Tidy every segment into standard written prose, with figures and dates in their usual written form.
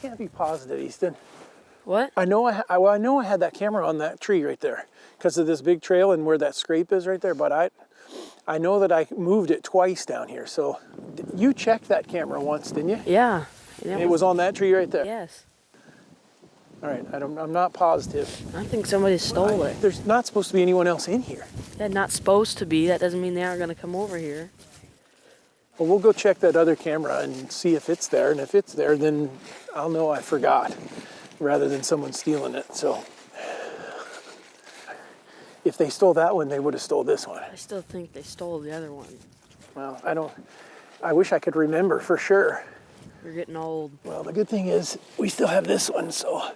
can't be positive, Easton. What? I know I know I had that camera on that tree right there because of this big trail and where that scrape is right there, but I know that I moved it twice down here. So you checked that camera once, didn't you? Yeah. It was on that tree right there? Yes. All right, I'm not positive. I think somebody stole it. There's not supposed to be anyone else in here. Yeah, not supposed to be. That doesn't mean they aren't going to come over here. Well, we'll go check that other camera and see if it's there. And if it's there, then I'll know I forgot rather than someone stealing it. So if they stole that one, they would have stole this one. I still think they stole the other one. Well, I wish I could remember for sure. You're getting old. Well, the good thing is we still have this one, so.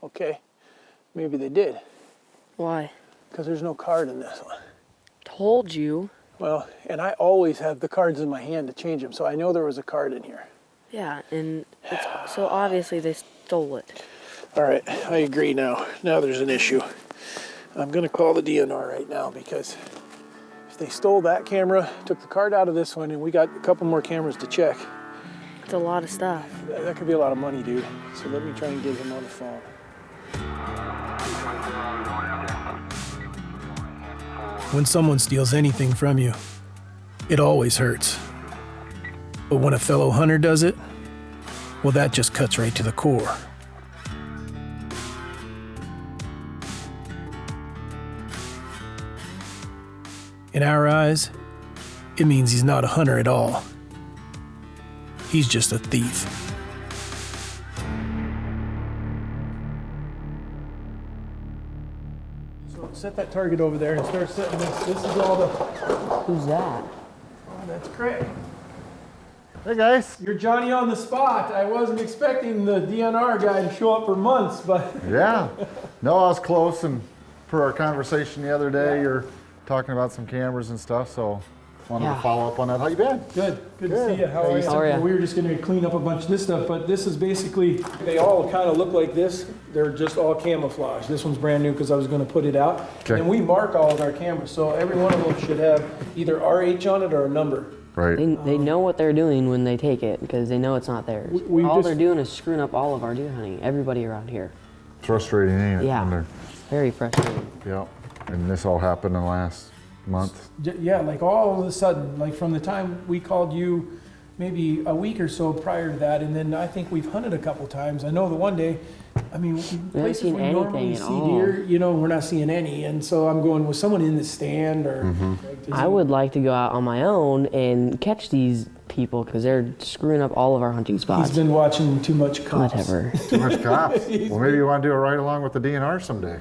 Okay, maybe they did. Why? Because there's no card in this one. Told you. Well, and I always have the cards in my hand to change them, so I know there was a card in here. Yeah, and so obviously they stole it. All right, I agree now. Now there's an issue. I'm gonna call the DNR right now because if they stole that camera, took the card out of this one, and we got a couple more cameras to check. It's a lot of stuff. That could be a lot of money, dude. So let me try and get him on the phone. When someone steals anything from you, it always hurts. But when a fellow hunter does it, well, that just cuts right to the core. In our eyes, it means he's not a hunter at all. He's just a thief. So set that target over there and start setting this. This is all the... Who's that? Oh, that's Craig. Hey guys. You're Johnny on the spot. I wasn't expecting the DNR guy to show up for months, but... Yeah. No, I was close, and per our conversation the other day, you're talking about some cameras and stuff, so wanted to follow up on that. How you been? Good to see you. How are you? How are you? We were just going to clean up a bunch of this stuff, but this is basically, they all kind of look like this. They're just all camouflage. This one's brand new because I was going to put it out. Okay. And we mark all of our cameras, so every one of them should have either RH on it or a number. Right. They know what they're doing when they take it because they know it's not theirs. All they're doing is screwing up all of our deer hunting. Everybody around here. Frustrating, ain't it? Yeah. Very frustrating. Yeah. And this all happened in the last month? Yeah, like all of a sudden, like from the time we called you maybe a week or so prior to that, and then I think we've hunted a couple times. I know the one day, I mean, places we normally see deer, you know, we're not seeing any, and so I'm going, was someone in the stand or? I would like to go out on my own and catch these people because they're screwing up all of our hunting spots. He's been watching too much cops. Whatever. Too much cops? Well, maybe you want to do a ride along with the DNR someday.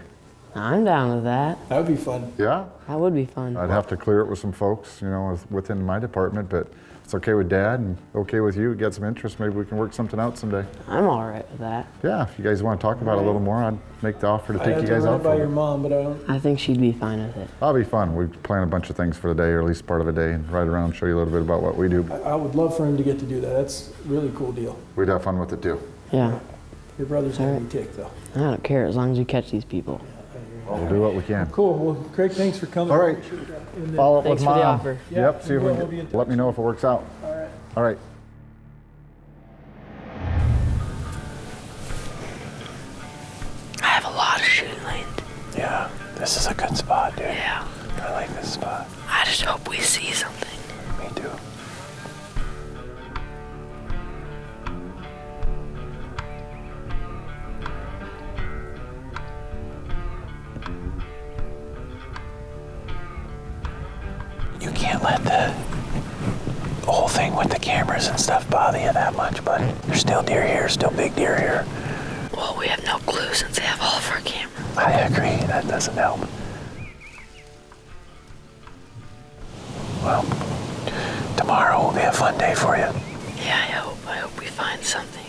I'm down with that. That would be fun. Yeah? That would be fun. I'd have to clear it with some folks, you know, within my department, but it's okay with Dad and okay with you. Get some interest. Maybe we can work something out someday. I'm all right with that. Yeah, if you guys want to talk about it a little more, I'd make the offer to take you guys I have to run out. it by your mom, but I don't. I think she'd be fine with it. That'll be fun. We plan a bunch of things for the day, or at least part of a day, and ride around and show you a little bit about what we do. I would love for him to get to do that. That's a really cool deal. We'd have fun with it too. Yeah. Your brother's gonna be ticked though. I don't care as long as you catch these people. We'll do what we can. Cool. Well, Craig, thanks for coming. All right. Follow up Thanks with for the Mom. offer. Yep. See if we we'll can be in touch. let me know if it works out. All right. All right. I have a lot of shooting lanes. Yeah, this is a good spot, dude. Yeah. I like this spot. I just hope we see something. Me too. You can't let the whole thing with the cameras and stuff bother you that much, but there's still deer here, still big deer here. Well, we have no clue since they have all of our cameras. I agree, that doesn't help. Well, tomorrow will be a fun day for you. Yeah, I hope we find something.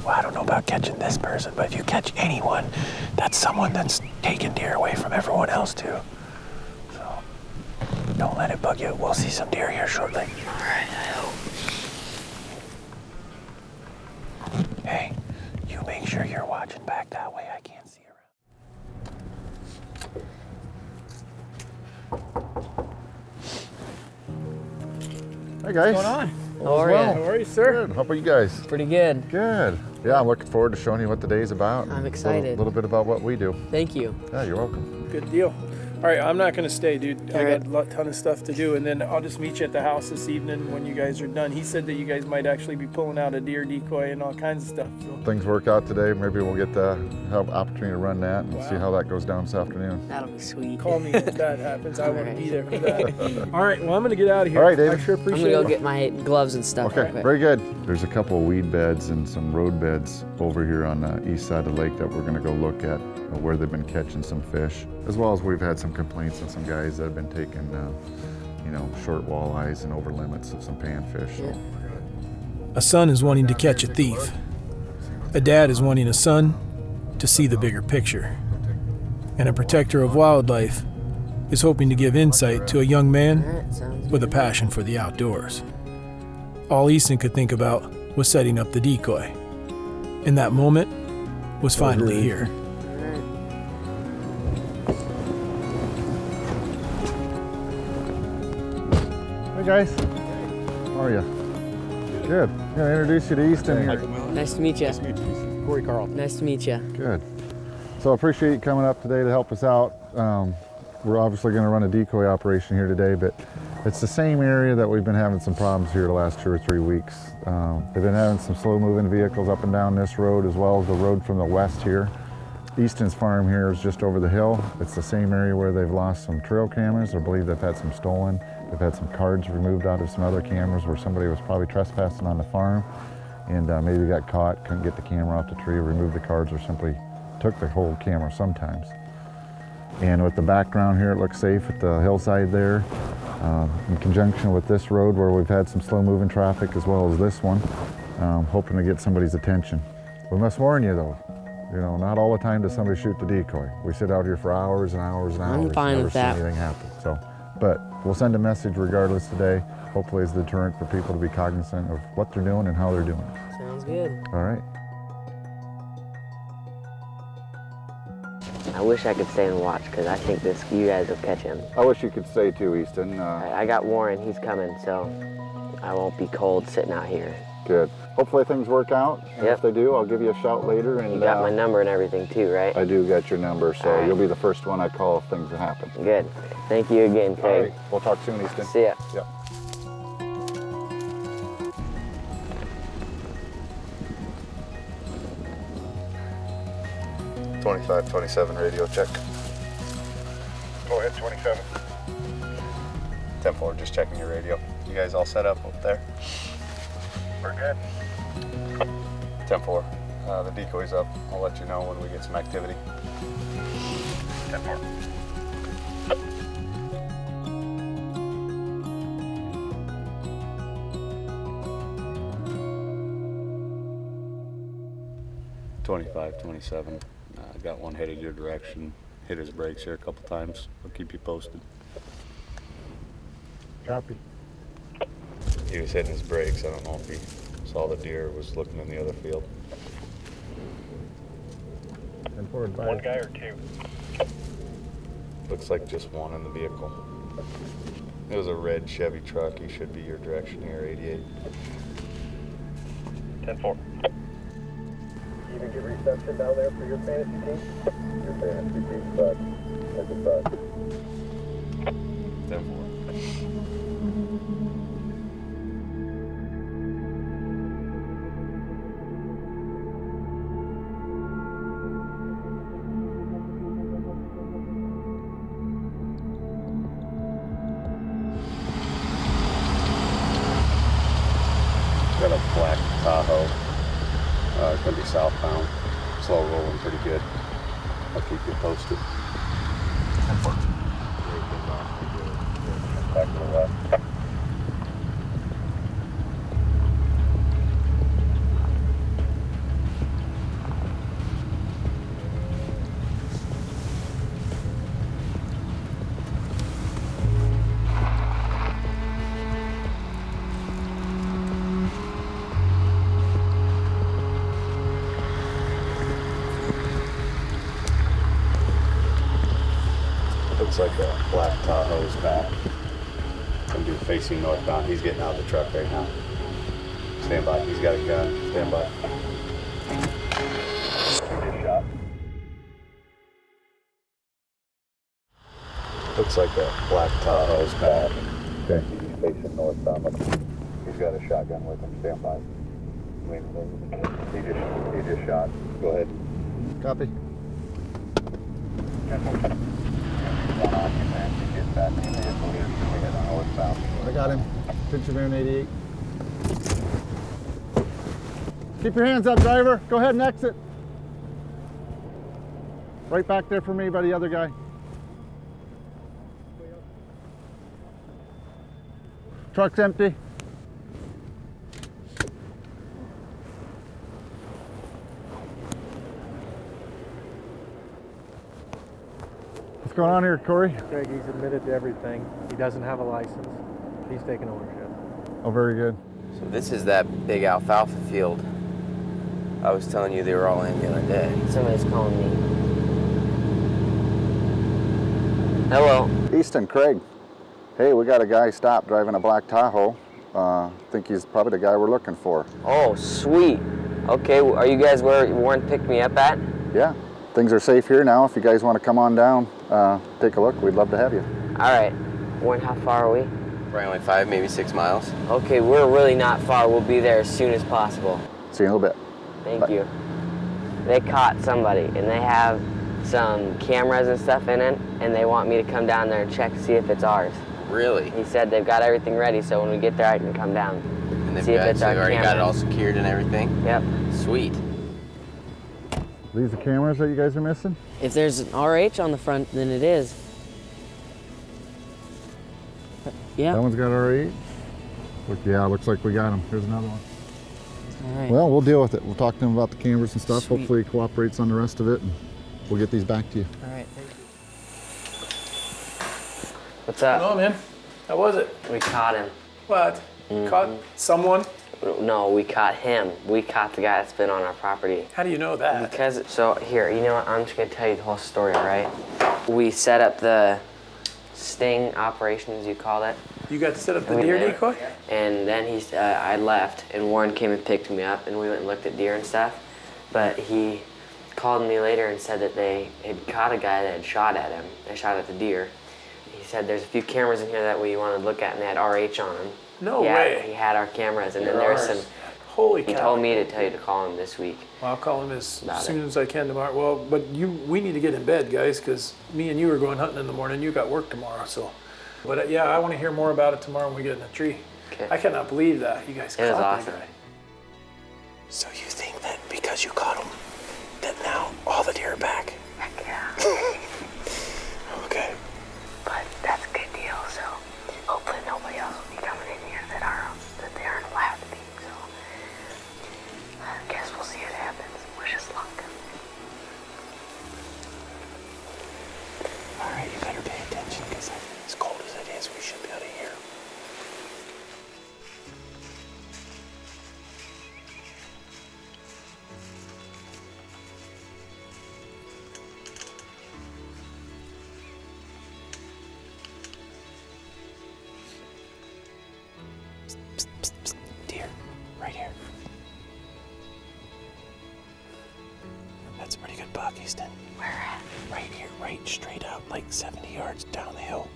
Well, I don't know about catching this person, but if you catch anyone, that's someone that's taking deer away from everyone else too. So, don't let it bug you. We'll see some deer here shortly. All right, I hope. Hey, you make sure you're watching back that way. I can't see around. Hey guys. What's going on? How are well. you? How are you, sir? Good. How about you guys? Pretty good. Good. Yeah, I'm looking forward to showing you what the day's about. I'm excited. A little bit about what we do. Thank you. Yeah, you're welcome. Good deal. All right, I'm not going to stay, dude. I All right. got a ton of stuff to do, and then I'll just meet you at the house this evening when you guys are done. He said that you guys might actually be pulling out a deer decoy and all kinds of stuff. So. Things work out today. Maybe we'll get the opportunity to run that and see how that goes down this afternoon. That'll be sweet. Call me if that happens. I want to All be there for that. All right, well, I'm going to get out of here. All right, David. I sure I'm appreciate gonna go it. get my gloves and stuff. Okay, real quick. very good. There's a couple of weed beds and some road beds over here on the east side of the lake that we're going to go look at where they've been catching some fish, as well as we've had some complaints on some guys that have been taking, short walleyes and over limits of some panfish. So. A son is wanting to catch a thief. A dad is wanting a son to see the bigger picture. And a protector of wildlife is hoping to give insight to a young man Alright, sounds with a passion for the outdoors. All Easton could think about was setting up the decoy. And that moment was finally here. Hey guys, how are you? Good. I'm gonna introduce you to Easton here. Nice to meet you. Corey Carl. Nice to meet you. Good. So I appreciate you coming up today to help us out. We're obviously going to run a decoy operation here today, but it's the same area that we've been having some problems here the last 2 or 3 weeks. They've been having some slow moving vehicles up and down this road as well as the road from the west here. Easton's farm here is just over the hill. It's the same area where they've lost some trail cameras. I believe they've had some stolen. They've had some cards removed out of some other cameras where somebody was probably trespassing on the farm and maybe got caught, couldn't get the camera off the tree, removed the cards, or simply took the whole camera sometimes. And with the background here, it looks safe at the hillside there. In conjunction with this road where we've had some slow moving traffic as well as this one, hoping to get somebody's attention. We must warn you though, not all the time does somebody shoot the decoy. We sit out here for hours and hours and hours. I'm fine never with see that. anything happen. So, but we'll send a message regardless today, hopefully as a deterrent for people to be cognizant of what they're doing and how they're doing it. Sounds good. All right. I wish I could stay and watch because I think you guys will catch him. I wish you could stay too, Easton. I got Warren. He's coming, so I won't be cold sitting out here. Good. Hopefully things work out. And Yep. if they do, I'll give you a shout later. And You got my number and everything too, right? I do got your number, so All right. you'll be the first one I call if things happen. Good. Thank you again, All Craig. right. We'll talk soon, Easton. See ya. Yep. $25, $27 radio check. Go ahead, 27. 10-4, just checking your radio. You guys all set up there? We're good. 10-4, the decoy's up. I'll let you know when we get some activity. 10-4. $25, $27. Got one headed your direction. Hit his brakes here a couple times. I'll keep you posted. Copy. He was hitting his brakes. I don't know if he saw the deer or was looking in the other field. 10-4 advice. One guy or two? Looks like just one in the vehicle. It was a red Chevy truck. He should be your direction here, 88. 10-4. You even get reception down there for your fantasy team? Your fantasy team sucks. That's a suck. 10-4. Got a black Tahoe. It's going to be southbound. Slow rolling pretty good. I'll keep you posted. Back to the left. Looks like a black Tahoe's back. Gonna be facing northbound. He's getting out of the truck right now. Stand by. He's got a gun. Stand by. He just shot. Looks like a black Tahoe's back. Okay. He's facing northbound. He's got a shotgun with him. Stand by. He just shot. Go ahead. Copy. I got him. Pinch him in 88. Keep your hands up, driver. Go ahead and exit. Right back there for me by the other guy. Truck's empty. What's going on here, Corey? Craig, he's admitted to everything. He doesn't have a license. He's taking ownership. Oh, very good. So this is that big alfalfa field I was telling you they were all in the other day. Somebody's calling me. Hello. Easton, Craig. Hey, we got a guy stopped driving a black Tahoe. I think he's probably the guy we're looking for. Oh, sweet. Okay, are you guys where Warren picked me up at? Yeah, things are safe here now. If you guys want to come on down, take a look, we'd love to have you. All right. Warren, how far are we? Probably only 5, maybe 6 miles. Okay, we're really not far. We'll be there as soon as possible. See you in a little bit. Thank Bye. you. They caught somebody, and they have some cameras and stuff in it, and they want me to come down there and check to see if it's ours. Really? He said they've got everything ready, so when we get there, I can come down. And they've See if got, it's so our you already got it camera. all secured and everything? Yep. Sweet. These the cameras that you guys are missing? If there's an RH on the front, then it is. Yeah. That one's got R8. Look, yeah, looks like we got him. Here's another one. All right. Well, we'll deal with it. We'll talk to him about the cameras and stuff. Sweet. Hopefully he cooperates on the rest of it, and we'll get these back to you. All right. Thank you. What's up? Oh man, how was it? We caught him. What? Caught someone? No, we caught him. We caught the guy that's been on our property. How do you know that? Because, so here, you know what? I'm just gonna tell you the whole story, all right? We set up the sting operation, as you call it. You got to set up the deer decoy? And then I left, and Warren came and picked me up, and we went and looked at deer and stuff. But he called me later and said that they had caught a guy that had shot at him. They shot at the deer. He said there's a few cameras in here that we wanted to look at, and they had RH on them. No He way. had our cameras, and then there was some. Holy cow. He told me to tell you to call him this week. Well, I'll call him as About soon it. as I can tomorrow. Well, but we need to get in bed, guys, because me and you are going hunting in the morning. You got work tomorrow, so. But yeah, I want to hear more about it tomorrow when we get in the tree. Okay. I cannot believe that you guys It was caught awesome. that guy. So you think that because you caught him, that now all the deer are back? Heck yeah. Okay. But that's a good deal, so hopefully nobody else will be coming in here that they aren't allowed to be, so I guess we'll see what happens. Wish us luck. All right, you better pay attention because as cold as it is, we should be out of here. Deer, right here. That's a pretty good buck, Easton. Where at? Right here, right straight out, like 70 yards down the hill.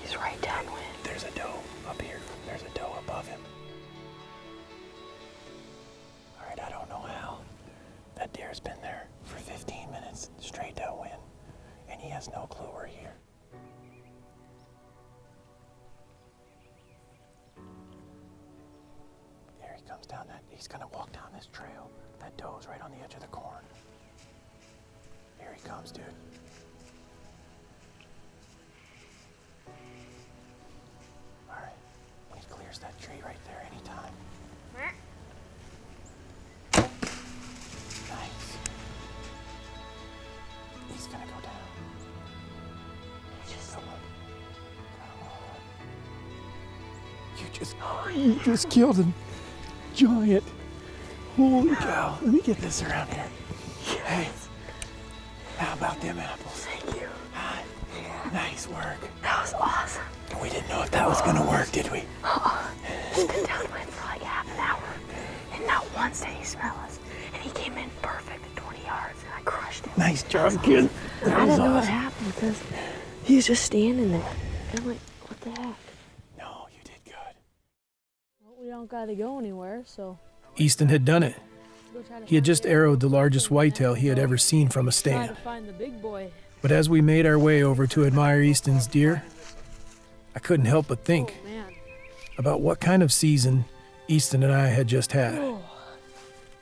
He's right downwind. There's a doe up here. There's a doe above him. All right, I don't know how. That deer's been there for 15 minutes, straight downwind, and he has no clue we're here. There he comes down that. He's gonna walk down this trail. That doe's right on the edge of the corn. Here he comes, dude. All right, when he clears that tree right there anytime. Nice. He's gonna go down. Come on. You just killed a giant. Holy cow. Let me get this around here. Hey, how about them apples? Thank you. Nice work. That was awesome. We didn't know if that was gonna work, did we? He's been downwind for like half an hour. Sunset, he smelled us. And he came in perfect at 20 yards, and I crushed him. Nice job, kid. I didn't know what happened because he was just standing there. And I'm like, what the heck? No, you did good. Well, we don't got to go anywhere, so. Easton had done it. He had just arrowed the largest whitetail he had ever seen from a Try stand. to find the big boy. But as we made our way over to admire Easton's deer, I couldn't help but think Oh, man. about what kind of season Easton and I had just had. Oh.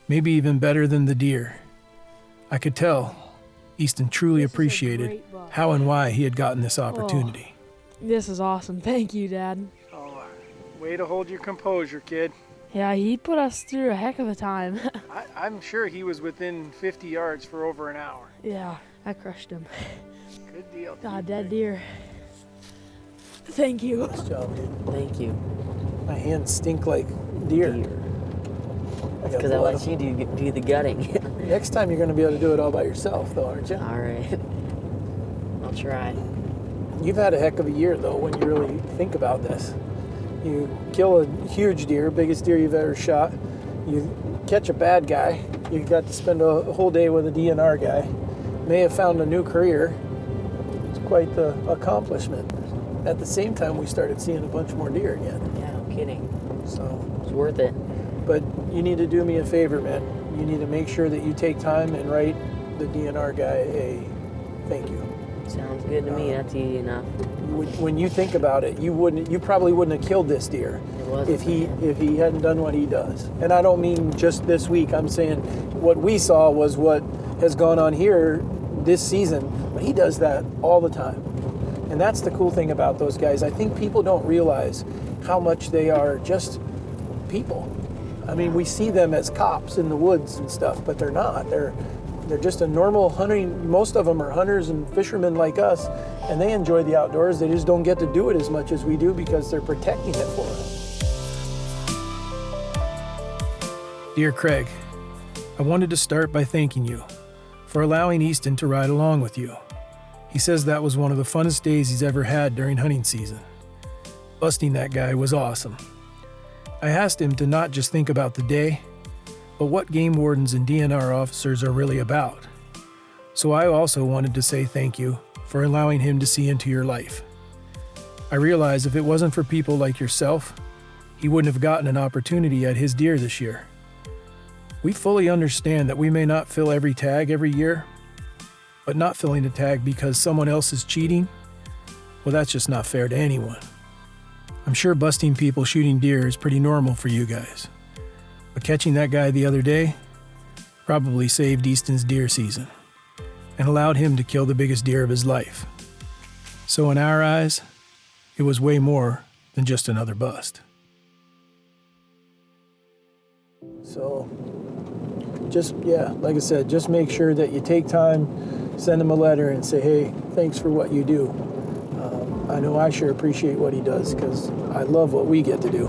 Maybe even better than the deer. I could tell Easton truly This is a appreciated great buck. how and why he had gotten this opportunity. This is awesome. Thank you, Dad. Oh, way to hold your composure, kid. Yeah, he put us through a heck of a time. I'm sure he was within 50 yards for over an hour. Yeah, I crushed him. Good deal. God, that deer. Thank you. Nice job, dude. Thank you. My hands stink like deer. Because I let you do the gutting. Next time you're going to be able to do it all by yourself, though, aren't you? All right. I'll try. You've had a heck of a year, though, when you really think about this. You kill a huge deer, biggest deer you've ever shot. You catch a bad guy. You got to spend a whole day with a DNR guy. May have found a new career. It's quite the accomplishment. At the same time, we started seeing a bunch more deer again. Yeah, no kidding. So It's worth it. But you need to do me a favor, man. You need to make sure that you take time and write the DNR guy a thank you. Sounds good to me. That's easy enough. When you think about it, you probably wouldn't have killed this deer if he hadn't done what he does. And I don't mean just this week. I'm saying what we saw was what has gone on here this season. But he does that all the time. And that's the cool thing about those guys. I think people don't realize how much they are just people. I mean, we see them as cops in the woods and stuff, but they're not. They're just a normal hunting. Most of them are hunters and fishermen like us, and they enjoy the outdoors. They just don't get to do it as much as we do because they're protecting it for us. Dear Craig, I wanted to start by thanking you for allowing Easton to ride along with you. He says that was one of the funnest days he's ever had during hunting season. Busting that guy was awesome. I asked him to not just think about the day, but what game wardens and DNR officers are really about. So I also wanted to say thank you for allowing him to see into your life. I realize if it wasn't for people like yourself, he wouldn't have gotten an opportunity at his deer this year. We fully understand that we may not fill every tag every year, but not filling a tag because someone else is cheating, well, that's just not fair to anyone. I'm sure busting people shooting deer is pretty normal for you guys. But catching that guy the other day probably saved Easton's deer season and allowed him to kill the biggest deer of his life. So in our eyes, it was way more than just another bust. So like I said, just make sure that you take time, send him a letter and say, hey, thanks for what you do. I know I sure appreciate what he does because I love what we get to do.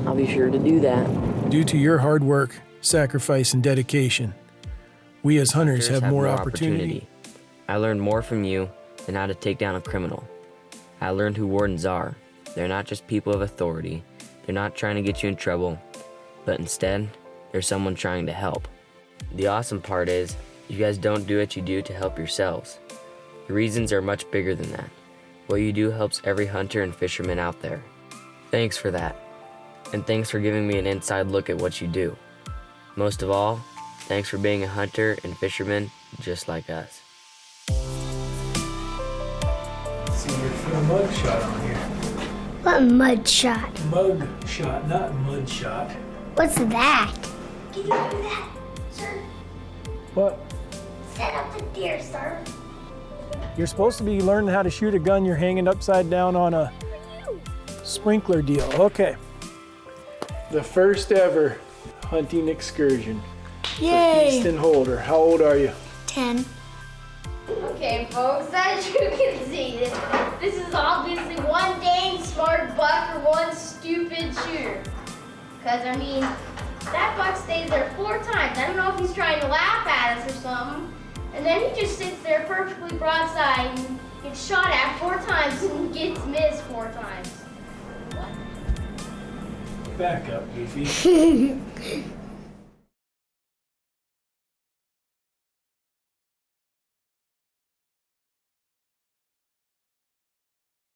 I'll be sure to do that. Due to your hard work, sacrifice, and dedication, we as hunters have more opportunity. I learned more from you than how to take down a criminal. I learned who wardens are. They're not just people of authority. They're not trying to get you in trouble, but instead, they're someone trying to help. The awesome part is, you guys don't do what you do to help yourselves. The reasons are much bigger than that. What you do helps every hunter and fisherman out there. Thanks for that. And thanks for giving me an inside look at what you do. Most of all, thanks for being a hunter and fisherman just like us. See, you're a mug shot on here. What mud shot? Mug shot, not mud shot. What's that? Can you do that, sir? What? Set up the deer, sir. You're supposed to be learning how to shoot a gun. You're hanging upside down on a sprinkler deal. Okay. The first ever hunting excursion. Yay! For Easton Holder. How old are you? 10. Okay, folks, as you can see, this is obviously one dang smart buck or one stupid shooter. Because, I mean, that buck stays there 4 times. I don't know if he's trying to laugh at us or something. And then he just sits there perfectly broadside and gets shot at 4 times and gets missed 4 times. What? Back up, Goofy.